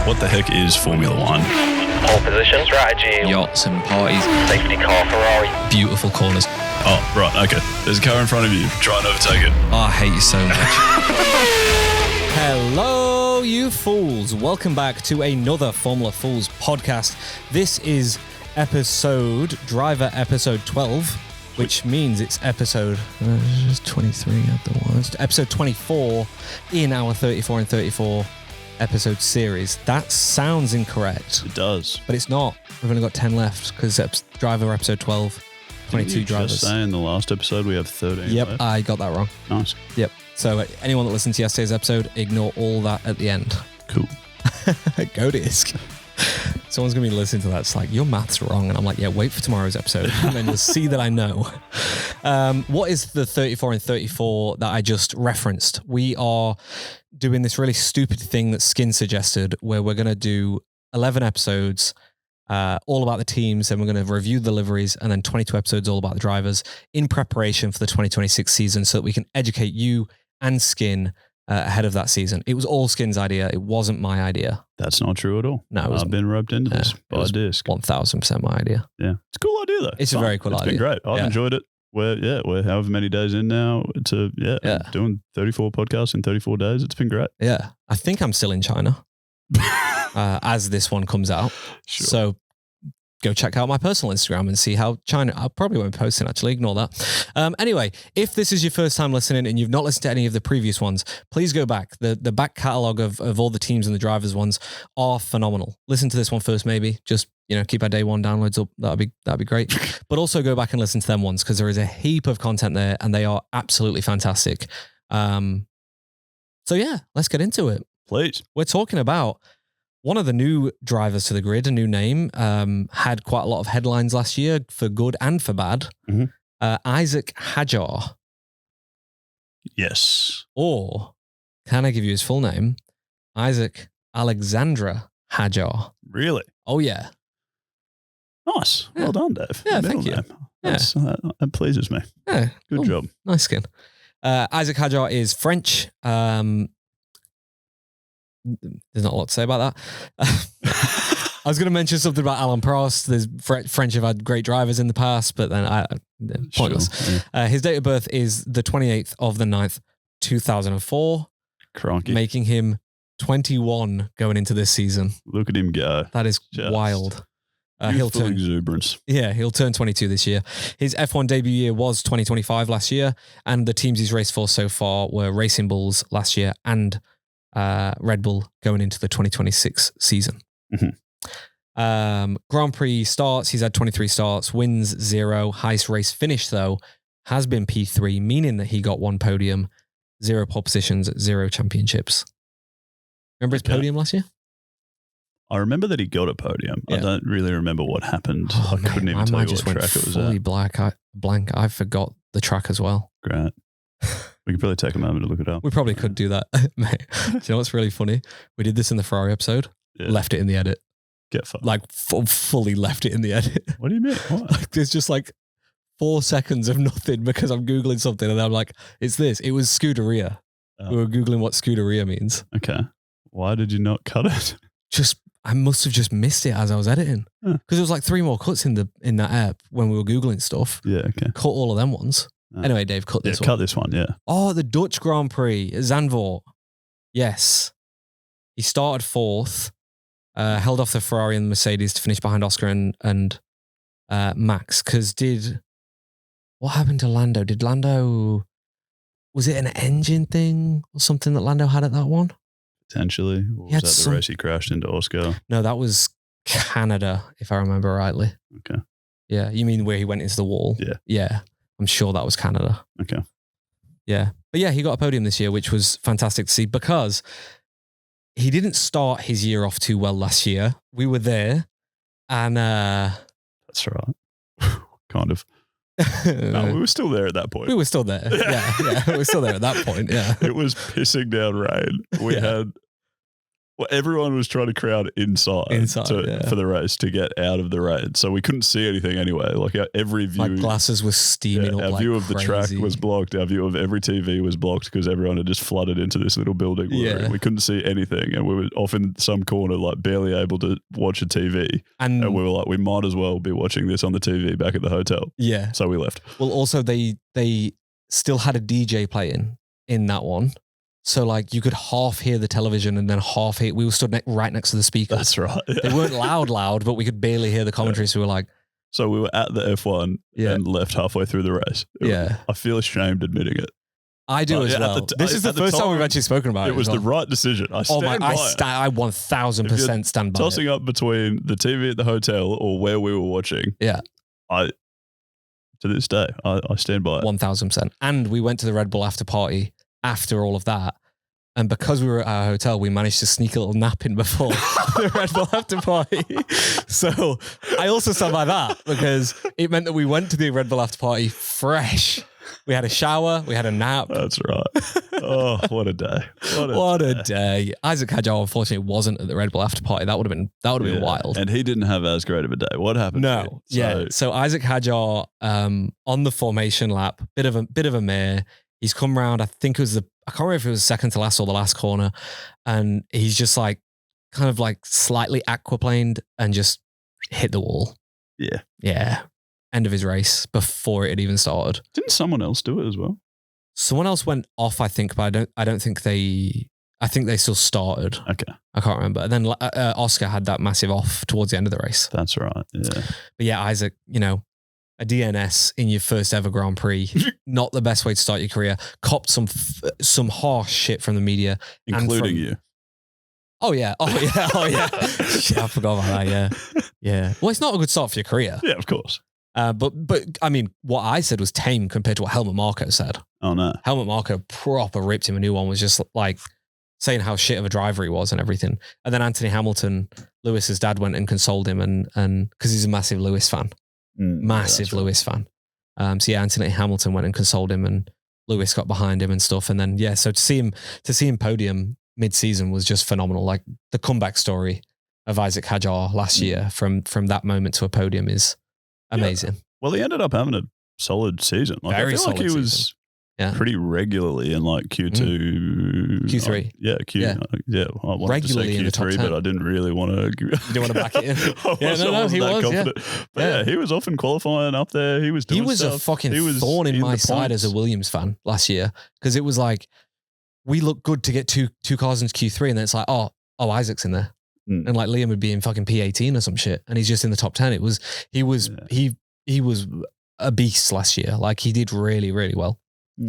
What the heck is Formula One? Pole position, strategy, yachts and parties, safety car, Ferrari. beautiful corners. Oh, right, okay. There's a car in front of you. Try and overtake it. Oh, I hate you so much. Hello, you fools. Welcome back to another Formula Fools podcast. This is driver episode 12, which means it's episode 23 at the worst. Episode 24 in our 34 and 34 episode series. That sounds incorrect. It does. But it's not. We've only got 10 left because driver episode 12, 22 drivers. Just saying, the last episode we have 13 Yep, left. I got that wrong. Nice. Yep. So anyone that listened to yesterday's episode, ignore all that at the end. Cool. Go disc. Someone's going to be listening to that. It's like, your math's wrong. And I'm like, yeah, wait for tomorrow's episode. And then you'll see that I know. What is the 34 and 34 that I just referenced? We are doing this really stupid thing that Skin suggested where we're going to do 11 episodes all about the teams, and we're going to review the liveries, and then 22 episodes all about the drivers in preparation for the 2026 season so that we can educate you and Skin ahead of that season. It was all Skin's idea. It wasn't my idea. That's not true at all. No, I've been roped into this by disc. 1000% my idea. Yeah. It's a cool idea though. It's a very cool idea. It's been great. I've enjoyed it. We're however many days in now to, doing 34 podcasts in 34 days. It's been great. Yeah. I think I'm still in China as this one comes out. Sure. So go check out my personal Instagram and see how China. I probably won't post it, actually. Ignore that. Anyway, if this is your first time listening and you've not listened to any of the previous ones, please go back. The back catalogue of all the teams and the drivers ones are phenomenal. Listen to this one first, maybe. Just, keep our day one downloads up. That'd be great. But also go back and listen to them ones because there is a heap of content there and they are absolutely fantastic. So yeah, let's get into it. Please. We're talking about one of the new drivers to the grid, a new name, had quite a lot of headlines last year for good and for bad. Mm-hmm. Isack Hadjar. Yes. Or, can I give you his full name? Isack Alexandra Hadjar. Really? Oh, yeah. Nice. Yeah. Well done, Dave. Yeah, Middle thank you. name. That pleases me. Yeah. Good Oh, job. Nice skin. Isack Hadjar is French. There's not a lot to say about that. I was going to mention something about Alain Prost. There's French have had great drivers in the past, but then pointless. Sure, yeah. His date of birth is the 28th of the 9th, 2004, Cronky. making him 21 going into this season. Look at him go. That is Just wild. Youthful exuberance. He'll turn 22 this year. His F1 debut year was 2025 last year, and the teams he's raced for so far were Racing Bulls last year and Red Bull going into the 2026 season. Mm-hmm. Grand Prix starts, he's had 23 starts, wins 0. Highest race finish, though, has been P3, meaning that he got 1 podium, 0 pole positions, 0 championships. Remember his podium last year? I remember that he got a podium. Yeah. I don't really remember what happened. Oh, I couldn't even tell you what track it was fully at. blank. I forgot the track as well. Great. We could probably take a moment to look it up. We probably could do that. Mate, do you know what's really funny? We did this in the Ferrari episode, left it in the edit. Get fucked. Like fully left it in the edit. What do you mean? What? Like there's just like 4 seconds of nothing because I'm Googling something and I'm like, it's this. It was Scuderia. Oh. We were Googling what Scuderia means. Okay. Why did you not cut it? I must have just missed it as I was editing. Huh. Because there was like 3 more cuts in that app when we were Googling stuff. Yeah, okay. Cut all of them ones. Anyway, Dave, cut this one. Cut this one, yeah. Oh, the Dutch Grand Prix, Zandvoort. Yes. He started 4th, held off the Ferrari and the Mercedes to finish behind Oscar and Max. Because what happened to Lando? Was it an engine thing or something that Lando had at that one? Potentially. Or was that the race he crashed into Oscar? No, that was Canada, if I remember rightly. Okay. Yeah, you mean where he went into the wall? Yeah. Yeah, I'm sure that was Canada. Okay. Yeah. But yeah, he got a podium this year, which was fantastic to see because he didn't start his year off too well last year. We were there and... That's right. Kind of. No, we were still there at that point. We were still there. Yeah. We were still there at that point. Yeah. It was pissing down rain. We had Well, everyone was trying to crowd inside for the race to get out of the rain. So we couldn't see anything anyway. Like every view. Like glasses were steaming up our like view of crazy. The track was blocked. Our view of every TV was blocked because everyone had just flooded into this little building. We couldn't see anything. And we were off in some corner, like barely able to watch a TV. And we were like, we might as well be watching this on the TV back at the hotel. Yeah. So we left. Well, also they still had a DJ playing in that one. So like you could half hear the television and then half hear. We were stood right next to the speakers. That's right. Yeah. They weren't loud, but we could barely hear the commentary. So we were like, so we were at the F1 and left halfway through the race. I feel ashamed admitting it. I do as well. This is the first time we've actually spoken about it. It was the right decision. I stand by it. I 1000% stand by it. Tossing up between the TV at the hotel or where we were watching. Yeah. To this day, I stand by it. 1000%. And we went to the Red Bull after party after all of that. And because we were at our hotel, we managed to sneak a little nap in before the Red Bull after party. So I also stand by that because it meant that we went to the Red Bull after party fresh. We had a shower, we had a nap. That's right. Oh, what a day. What a day. Isack Hadjar unfortunately wasn't at the Red Bull after party. That would have been wild. And he didn't have as great of a day. What happened? No. So Isack Hadjar on the formation lap, bit of a mare. He's come round, I can't remember if it was second to last or the last corner. And he's just like kind of like slightly aquaplaned and just hit the wall. Yeah. Yeah. End of his race before it had even started. Didn't someone else do it as well? Someone else went off, I think, but I don't think they still started. Okay. I can't remember. And then Oscar had that massive off towards the end of the race. That's right. Yeah. But yeah, Isack, a DNS in your first ever Grand Prix, not the best way to start your career. Copped some harsh shit from the media. Including you. Oh yeah. Shit, I forgot about that. Yeah. Well, it's not a good start for your career. Yeah, of course. But I mean, what I said was tame compared to what Helmut Marko said. Oh no. Helmut Marko proper ripped him a new one, was just like saying how shit of a driver he was and everything. And then Anthony Hamilton, Lewis's dad, went and consoled him and because he's a massive Lewis fan. Massive Lewis fan. So yeah, Anthony Hamilton went and consoled him and Lewis got behind him and stuff. And then, so to see him podium mid-season was just phenomenal. Like the comeback story of Isack Hadjar last year from that moment to a podium is amazing. Yeah. Well, he ended up having a solid season. Like, Very I feel like he was pretty regularly in like Q2, Q3. I wanted regularly to say in the top Q3, 10. but I didn't really want to. You didn't want to back it in. He was. But he was often qualifying up there. He was doing stuff. A fucking thorn in my side as a Williams fan last year because it was like we looked good to get two cars into Q3, and then it's like oh Isaac's in there. And like Liam would be in fucking P18 or some shit, and he's just in the top 10. He was a beast last year. Like he did really, really well.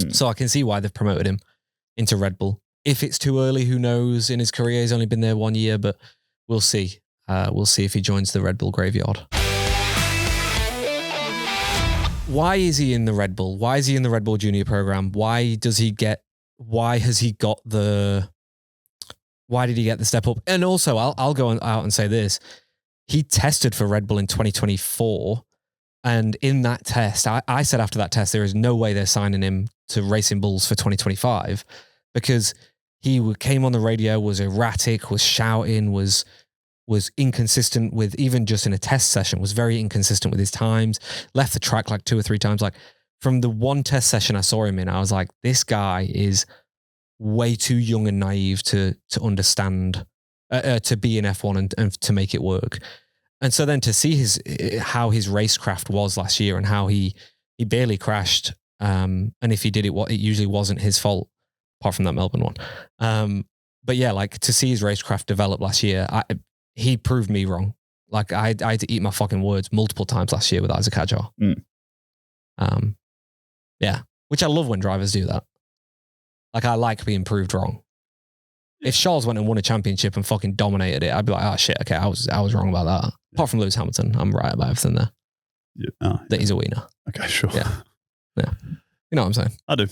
So I can see why they've promoted him into Red Bull. If it's too early, who knows? In his career, he's only been there 1 year, but we'll see. We'll see if he joins the Red Bull graveyard. Why is he in the Red Bull? Why is he in the Red Bull Junior program? Why did he get the step up? And also, I'll go out and say this. He tested for Red Bull in 2024. And in that test, I said after that test, there is no way they're signing him to Racing Bulls for 2025 because he came on the radio, was erratic, was shouting, was inconsistent with, even just in a test session, was very inconsistent with his times, left the track like 2 or 3 times. Like from the one test session I saw him in, I was like, this guy is way too young and naive to understand, to be in F1 and to make it work. And so then to see how his racecraft was last year and how he barely crashed, and if he did it usually wasn't his fault, apart from that Melbourne one. But yeah, like to see his racecraft develop last year, he proved me wrong. Like I had to eat my fucking words multiple times last year with Isack Hadjar. Yeah, which I love when drivers do that. Like I like being proved wrong. If Charles went and won a championship and fucking dominated it, I'd be like, oh shit, okay, I was wrong about that. Apart from Lewis Hamilton, I'm right about everything there. That he's a winner. Okay, sure. Yeah. You know what I'm saying? I do.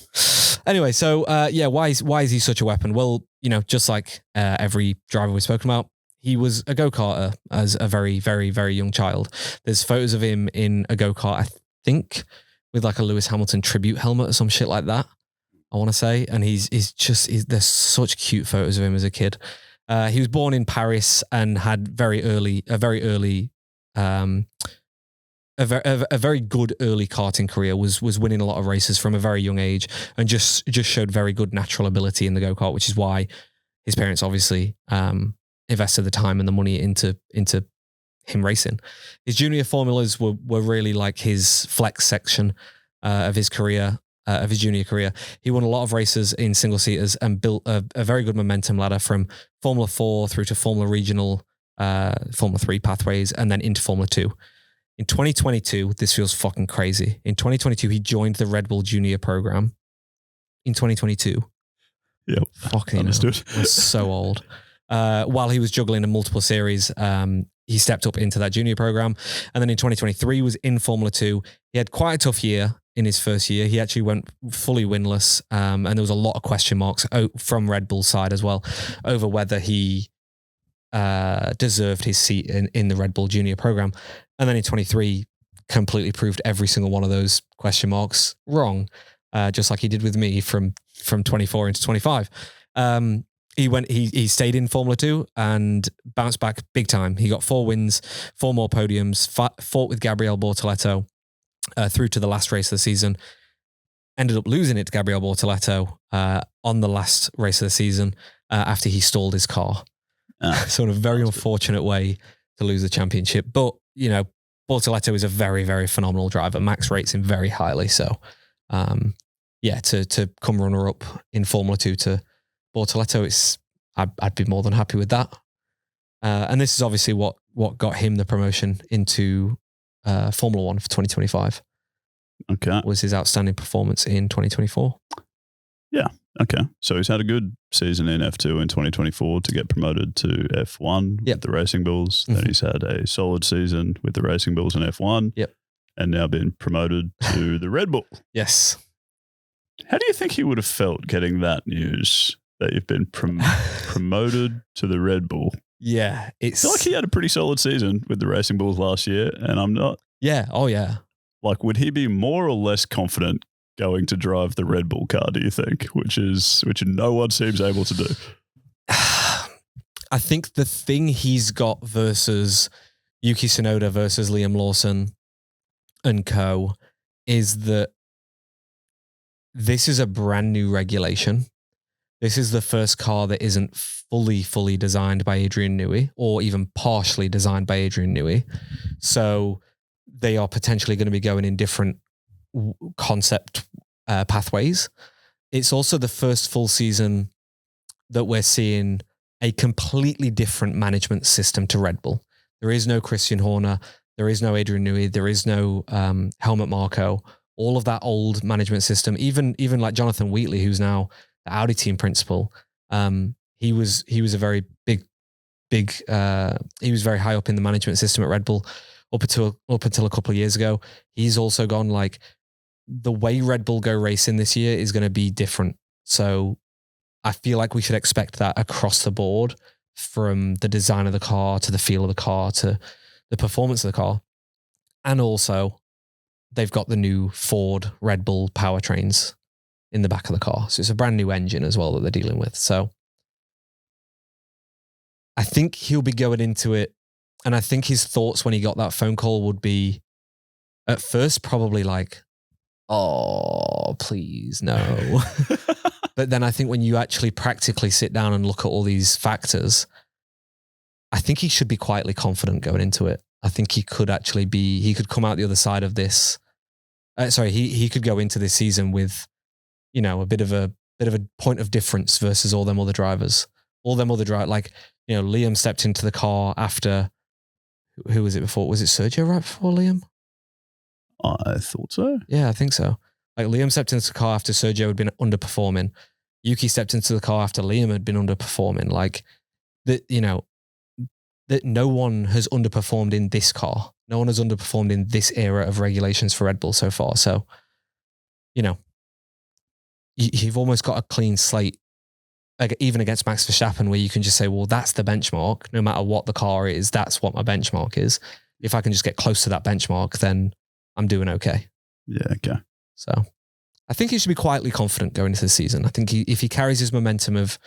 Anyway, so why is he such a weapon? Well, just like every driver we've spoken about, he was a go-karter as a very, very, very young child. There's photos of him in a go-kart, I think, with like a Lewis Hamilton tribute helmet or some shit like that, I want to say. And there's such cute photos of him as a kid. He was born in Paris and had a very good early karting career. Was winning a lot of races from a very young age, and just showed very good natural ability in the go-kart, which is why his parents obviously invested the time and the money into him racing. His junior formulas were really like his flex section of his career. Of his junior career, he won a lot of races in single seaters and built a very good momentum ladder from Formula 4 through to Formula Regional, Formula 3 pathways, and then into Formula 2. In 2022, this feels fucking crazy. In 2022, he joined the Red Bull Junior program. In 2022. Yep. Fucking understood. Was so old. While he was juggling in multiple series, he stepped up into that junior program. And then in 2023, was in Formula 2. He had quite a tough year in his first year. He actually went fully winless. And there was a lot of question marks from Red Bull's side as well over whether he deserved his seat in the Red Bull Junior program. And then in 23, completely proved every single one of those question marks wrong, just like he did with me from 24 into 25. He stayed in Formula 2 and bounced back big time. He got 4 wins, 4 more podiums, fought with Gabriel Bortoleto through to the last race of the season. Ended up losing it to Gabriel Bortoleto on the last race of the season after he stalled his car. So in a very unfortunate way to lose the championship. But, you know, Bortoleto is a very, very phenomenal driver. Max rates him very highly. So, to come runner-up in Formula 2 to Bortoleto, I'd be more than happy with that. And this is obviously what got him the promotion into Formula 1 for 2025. Okay. Was his outstanding performance in 2024. Yeah. Okay. So he's had a good season in F2 in 2024 to get promoted to F1 with the Racing Bulls. Then he's had a solid season with the Racing Bulls in F1. Yep. And now been promoted to the Red Bull. Yes. How do you think he would have felt getting that news that you've been promoted to the Red Bull? Yeah. I feel like he had a pretty solid season with the Racing Bulls last year, and I'm not. Yeah. Oh, yeah. Like, would he be more or less confident going to drive the Red Bull car, do you think? Which no one seems able to do. I think the thing he's got versus Yuki Tsunoda versus Liam Lawson and co is that this is a brand new regulation. This is the first car that isn't fully designed by Adrian Newey or even partially designed by Adrian Newey. So they are potentially going to be going in different concept pathways. It's also the first full season that we're seeing a completely different management system to Red Bull. There is no Christian Horner. There is no Adrian Newey. There is no Helmut Marko. All of that old management system, even like Jonathan Wheatley, who's now the Audi team principal, he was a very big, he was very high up in the management system at Red Bull up until a couple of years ago. He's also gone, like, the way Red Bull go racing this year is going to be different. So I feel like we should expect that across the board, from the design of the car to the feel of the car to the performance of the car. And also they've got the new Ford Red Bull powertrains in the back of the car. So it's a brand new engine as well that they're dealing with. So I think he'll be going into it. And I think his thoughts when he got that phone call would be, at first, probably like, oh, please, no. But then I think when you actually practically sit down and look at all these factors, I think he should be quietly confident going into it. I think he could actually he could come out the other side of this. He could go into this season with, you know, a bit of a point of difference versus all them other drivers. Like, you know, Liam stepped into the car after, who was it before? Was it Sergio right before Liam? I thought so. Yeah, I think so. Like, Liam stepped into the car after Sergio had been underperforming. Yuki stepped into the car after Liam had been underperforming. Like, that, you know, that no one has underperformed in this car. No one has underperformed in this era of regulations for Red Bull so far. So, you know, you've almost got a clean slate, like, even against Max Verstappen, where you can just say, well, that's the benchmark. No matter what the car is, that's what my benchmark is. If I can just get close to that benchmark, then I'm doing okay. Yeah, okay. So I think he should be quietly confident going into the season. I think if he carries his momentum of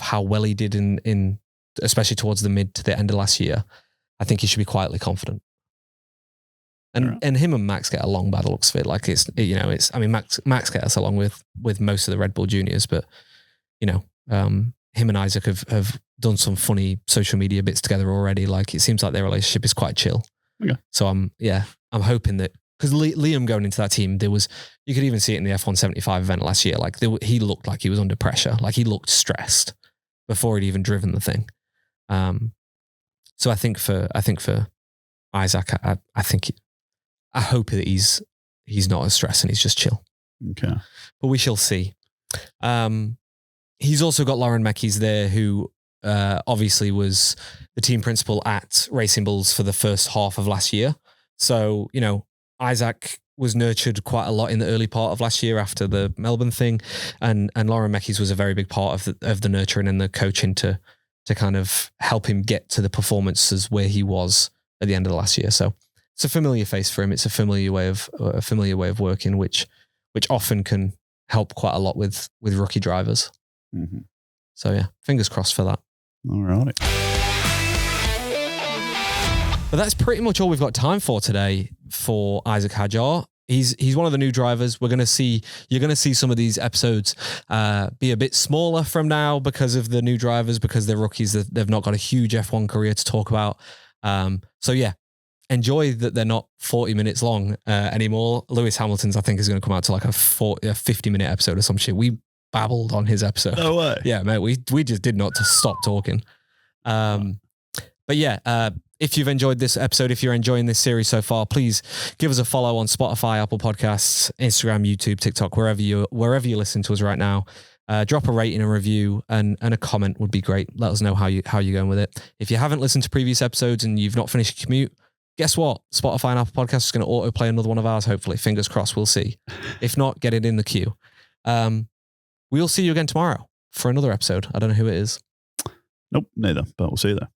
how well he did in especially towards the mid to the end of last year, I think he should be quietly confident. And him and Max get along by the looks of it. Like Max gets along with most of the Red Bull juniors, but him and Isack have done some funny social media bits together already. Like it seems like their relationship is quite chill. Okay. So I'm hoping that, because Liam going into that team, you could even see it in the F1 75 event last year. Like he looked like he was under pressure. Like he looked stressed before he'd even driven the thing. So I think for Isack, I hope that he's not as stressed and he's just chill. Okay. But we shall see. He's also got Lauren Mekis there, who obviously was the team principal at Racing Bulls for the first half of last year. So, Isack was nurtured quite a lot in the early part of last year after the Melbourne thing. And Lauren Mekis was a very big part of the nurturing and the coaching to kind of help him get to the performances where he was at the end of the last year. So it's a familiar face for him. It's a familiar way of working, which often can help quite a lot with rookie drivers. Mm-hmm. So yeah, fingers crossed for that. All right. But that's pretty much all we've got time for today for Isack Hadjar. He's one of the new drivers. You're going to see some of these episodes be a bit smaller from now because of the new drivers, because they're rookies. They've not got a huge F1 career to talk about. So yeah, enjoy that they're not 40 minutes long anymore. Lewis Hamilton's, I think, is going to come out to like a 50-minute episode or some shit. We babbled on his episode. No way. Yeah, mate, we just did not stop talking. But yeah, if you've enjoyed this episode, if you're enjoying this series so far, please give us a follow on Spotify, Apple Podcasts, Instagram, YouTube, TikTok, wherever you listen to us right now. Drop a rating and review and a comment would be great. Let us know how you're going with it. If you haven't listened to previous episodes and you've not finished your commute, guess what? Spotify and Apple Podcasts is going to autoplay another one of ours, hopefully. Fingers crossed, we'll see. If not, get it in the queue. We'll see you again tomorrow for another episode. I don't know who it is. Nope, neither, but we'll see you there.